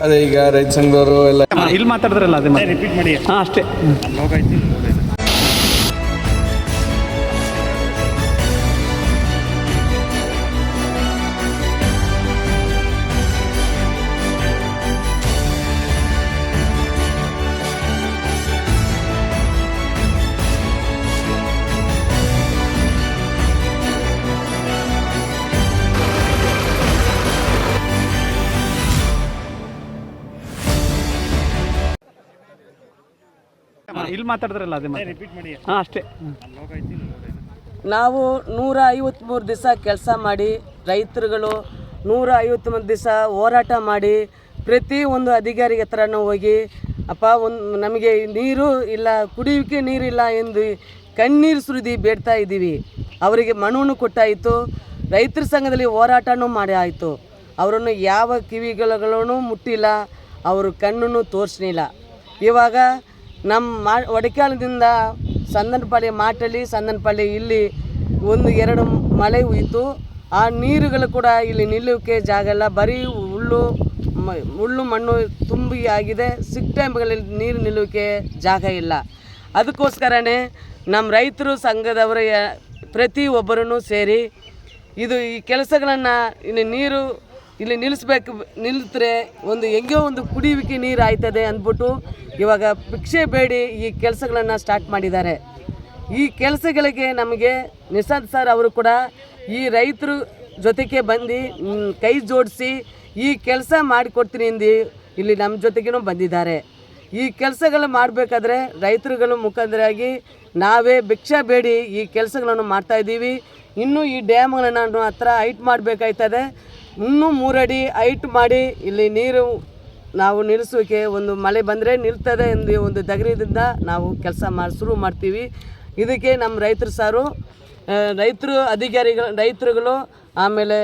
ಅದೇ ಈಗ ರೈತ ಸಂಘದವರು ಎಲ್ಲ ಇಲ್ಲಿ ಮಾತಾಡಿದ್ರಲ್ಲ ಅದೇ ರಿಪೀಟ್ ಮಾಡಿ. ಹಾಂ ಅಷ್ಟೇ. ಇಲ್ಲಿ ಮಾತಾಡಿದ್ರಲ್ಲ ಅದೇ ರಿಪೀಟ್ ಮಾಡಿ. ಹಾಂ ಅಷ್ಟೇ. ನಾವು 153 ದಿವಸ ಕೆಲಸ ಮಾಡಿ, ರೈತರುಗಳು 153 ದಿವಸ ಹೋರಾಟ ಮಾಡಿ, ಪ್ರತಿ ಒಂದು ಅಧಿಕಾರಿಗೆ ಹತ್ರನೂ ಹೋಗಿ ಅಪ್ಪ ನಮಗೆ ನೀರು ಇಲ್ಲ, ಕುಡಿಯೋಕ್ಕೆ ನೀರಿಲ್ಲ ಎಂದು ಕಣ್ಣೀರು ಸುರಿದು ಬೇಡ್ತಾ ಇದ್ದೀವಿ. ಅವರಿಗೆ ಮನವನ್ನು ಕೊಟ್ಟಾಯಿತು, ರೈತರ ಸಂಘದಲ್ಲಿ ಹೋರಾಟನೂ ಮಾಡಿ ಆಯಿತು. ಅವರನ್ನು ಯಾವ ಕಿವಿಗಳನ್ನು ಮುಟ್ಟಿಲ್ಲ, ಅವರು ಕಣ್ಣನ್ನು ತೋರಿಸಲಿಲ್ಲ. ಇವಾಗ ನಮ್ಮ ಒಡಕಾಲದಿಂದ ಸಂದನಪಳ್ಳಿ ಮಾಟಳ್ಳಿ ಸಂದನಪಳ್ಳಿ ಇಲ್ಲಿ 1-2 ಮಳೆ ಹುಯ್ತು. ಆ ನೀರುಗಳು ಕೂಡ ಇಲ್ಲಿ ನಿಲ್ಲೋಕ್ಕೆ ಜಾಗ ಇಲ್ಲ, ಬರೀ ಹುಲ್ಲು ಮಣ್ಣು ತುಂಬಿ ಆಗಿದೆ. ಸಿಕ್ ಟೈಮ್ಗಳಲ್ಲಿ ನೀರು ನಿಲ್ಲೋಕ್ಕೆ ಜಾಗ ಇಲ್ಲ. ಅದಕ್ಕೋಸ್ಕರನೇ ನಮ್ಮ ರೈತರು ಸಂಘದವರ ಪ್ರತಿಯೊಬ್ಬರೂ ಸೇರಿ ಈ ಕೆಲಸಗಳನ್ನು ಇಲ್ಲಿ ನಿಲ್ಲಿಸಿದ್ರೆ ಹೆಂಗೋ ಒಂದು ಕುಡಿಯೋಕ್ಕೆ ನೀರು ಆಯ್ತದೆ ಅಂದ್ಬಿಟ್ಟು ಇವಾಗ ಭಿಕ್ಷೆ ಬೇಡಿ ಈ ಕೆಲಸಗಳನ್ನು ಸ್ಟಾರ್ಟ್ ಮಾಡಿದ್ದಾರೆ. ಈ ಕೆಲಸಗಳಿಗೆ ನಮಗೆ ನಿಶಾಂತ್ ಸರ್ ಅವರು ಕೂಡ ಈ ರೈತರು ಜೊತೆಗೆ ಬಂದು ಕೈ ಜೋಡಿಸಿ ಈ ಕೆಲಸ ಮಾಡಿಕೊಡ್ತೀನಿ ಎಂದು ಇಲ್ಲಿ ನಮ್ಮ ಜೊತೆಗೇನೂ ಬಂದಿದ್ದಾರೆ. ಈ ಕೆಲಸಗಳು ಮಾಡಬೇಕಾದ್ರೆ ರೈತರುಗಳು ಮುಖಂಡರಾಗಿ ನಾವೇ ಭಿಕ್ಷೆ ಬೇಡಿ ಈ ಕೆಲಸಗಳನ್ನು ಮಾಡ್ತಾಯಿದ್ದೀವಿ. ಇನ್ನೂ ಈ ಡ್ಯಾಮ್ಗಳನ್ನು ಹತ್ರ ಹೈಟ್ ಮಾಡಬೇಕಾಯ್ತದೆ. ಇನ್ನೂ 3 ಅಡಿ ಹೈಟ್ ಮಾಡಿ ಇಲ್ಲಿ ನೀರು ನಾವು ನಿಲ್ಲಿಸೋಕೆ, ಒಂದು ಮಳೆ ಬಂದರೆ ನಿಲ್ತದೆ ಎಂದು ಒಂದು ಧೈರ್ಯದಿಂದ ನಾವು ಕೆಲಸ ಶುರು ಮಾಡ್ತೀವಿ. ಇದಕ್ಕೆ ನಮ್ಮ ರೈತರು ಸಾರು, ರೈತರುಗಳು ಆಮೇಲೆ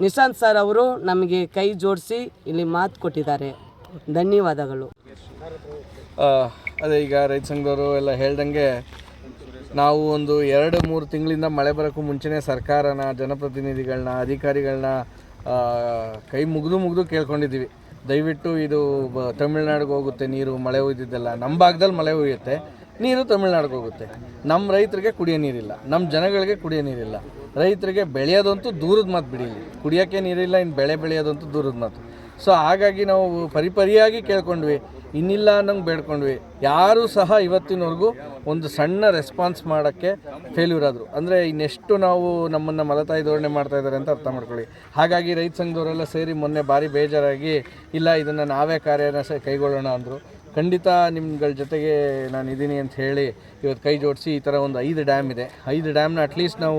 ನಿಶಾಂತ್ ಸರ್ ಅವರು ನಮಗೆ ಕೈ ಜೋಡಿಸಿ ಇಲ್ಲಿ ಮಾತು ಕೊಟ್ಟಿದ್ದಾರೆ. ಧನ್ಯವಾದಗಳು. ಅದೇ ಈಗ ರೈತ ಸಂಘದವರು ಎಲ್ಲ ಹೇಳ್ದಂಗೆ ನಾವು ಒಂದು 2-3 ತಿಂಗಳಿಂದ ಮಳೆ ಬರೋಕ್ಕೂ ಮುಂಚೆನೇ ಸರ್ಕಾರನ, ಜನಪ್ರತಿನಿಧಿಗಳನ್ನ, ಅಧಿಕಾರಿಗಳನ್ನ ಕೈ ಮುಗಿದು ಕೇಳ್ಕೊಂಡಿದ್ದೀವಿ. ದಯವಿಟ್ಟು ಇದು ತಮಿಳ್ನಾಡಿಗೆ ಹೋಗುತ್ತೆ ನೀರು, ಮಳೆ ಹುಯ್ದಿದ್ದೆಲ್ಲ ನಮ್ಮ ಭಾಗದಲ್ಲಿ ಮಳೆ ಹುಯ್ಯುತ್ತೆ, ನೀರು ತಮಿಳ್ನಾಡಿಗೆ ಹೋಗುತ್ತೆ. ನಮ್ಮ ರೈತರಿಗೆ ಕುಡಿಯೋ ನೀರಿಲ್ಲ, ನಮ್ಮ ಜನಗಳಿಗೆ ಕುಡಿಯೋ ನೀರಿಲ್ಲ. ರೈತರಿಗೆ ಬೆಳೆಯೋದಂತೂ ದೂರದ ಮಾತು ಬಿಡಿ, ಕುಡಿಯೋಕ್ಕೆ ನೀರಿಲ್ಲ, ಇನ್ನು ಬೆಳೆ ಬೆಳೆಯೋದಂತೂ ದೂರದ ಮಾತು. ಸೊ ಹಾಗಾಗಿ ನಾವು ಪರಿಯಾಗಿ ಕೇಳ್ಕೊಂಡ್ವಿ, ಇನ್ನಿಲ್ಲ ಅನ್ನಂಗೆ ಬೇಡ್ಕೊಂಡ್ವಿ. ಯಾರೂ ಸಹ ಇವತ್ತಿನವರೆಗೂ ಒಂದು ಸಣ್ಣ ರೆಸ್ಪಾನ್ಸ್ ಮಾಡೋಕ್ಕೆ ಫೇಲ್ಯೂರ್ ಆದರು. ಅಂದರೆ ಇನ್ನೆಷ್ಟು ನಾವು ನಮ್ಮನ್ನು ಮಲತಾಯಿ ಧೋರಣೆ ಮಾಡ್ತಾಯಿದ್ದಾರೆ ಅಂತ ಅರ್ಥ ಮಾಡ್ಕೊಳ್ಳಿ. ಹಾಗಾಗಿ ರೈತ ಸಂಘದವರೆಲ್ಲ ಸೇರಿ ಮೊನ್ನೆ ಭಾರಿ ಬೇಜಾರಾಗಿ ಇಲ್ಲ ಇದನ್ನು ನಾವೇ ಕಾರ್ಯನ ಕೈಗೊಳ್ಳೋಣ ಅಂದರು. ಖಂಡಿತ ನಿಮ್ಗಳ ಜೊತೆಗೆ ನಾನು ಇದ್ದೀನಿ ಅಂತ ಹೇಳಿ ಇವತ್ತು ಕೈ ಜೋಡಿಸಿ ಈ ಥರ ಒಂದು 5 ಡ್ಯಾಮ್ ಇದೆ. 5 ಡ್ಯಾಮ್ನ ಅಟ್ಲೀಸ್ಟ್ ನಾವು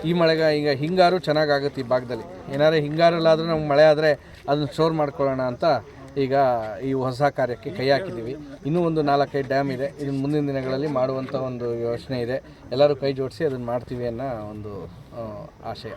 ಈ ಮಳೆಗೆ ಈಗ ಹಿಂಗಾರು ಚೆನ್ನಾಗಾಗುತ್ತೆ ಈ ಭಾಗದಲ್ಲಿ. ಏನಾದ್ರು ಹಿಂಗಾರಲ್ಲಾದರೂ ನಮ್ಗೆ ಮಳೆ ಆದರೆ ಅದನ್ನು ಸ್ಟೋರ್ ಮಾಡ್ಕೊಳ್ಳೋಣ ಅಂತ ಈಗ ಈ ಹೊಸ ಕಾರ್ಯಕ್ಕೆ ಕೈ ಹಾಕಿದ್ದೀವಿ. ಇನ್ನೂ ಒಂದು 4-5 ಡ್ಯಾಮ್ ಇದೆ. ಇದನ್ನು ಮುಂದಿನ ದಿನಗಳಲ್ಲಿ ಮಾಡುವಂಥ ಒಂದು ಯೋಚನೆ ಇದೆ. ಎಲ್ಲರೂ ಕೈ ಜೋಡಿಸಿ ಅದನ್ನು ಮಾಡ್ತೀವಿ ಅನ್ನೋ ಒಂದು ಆಶಯ.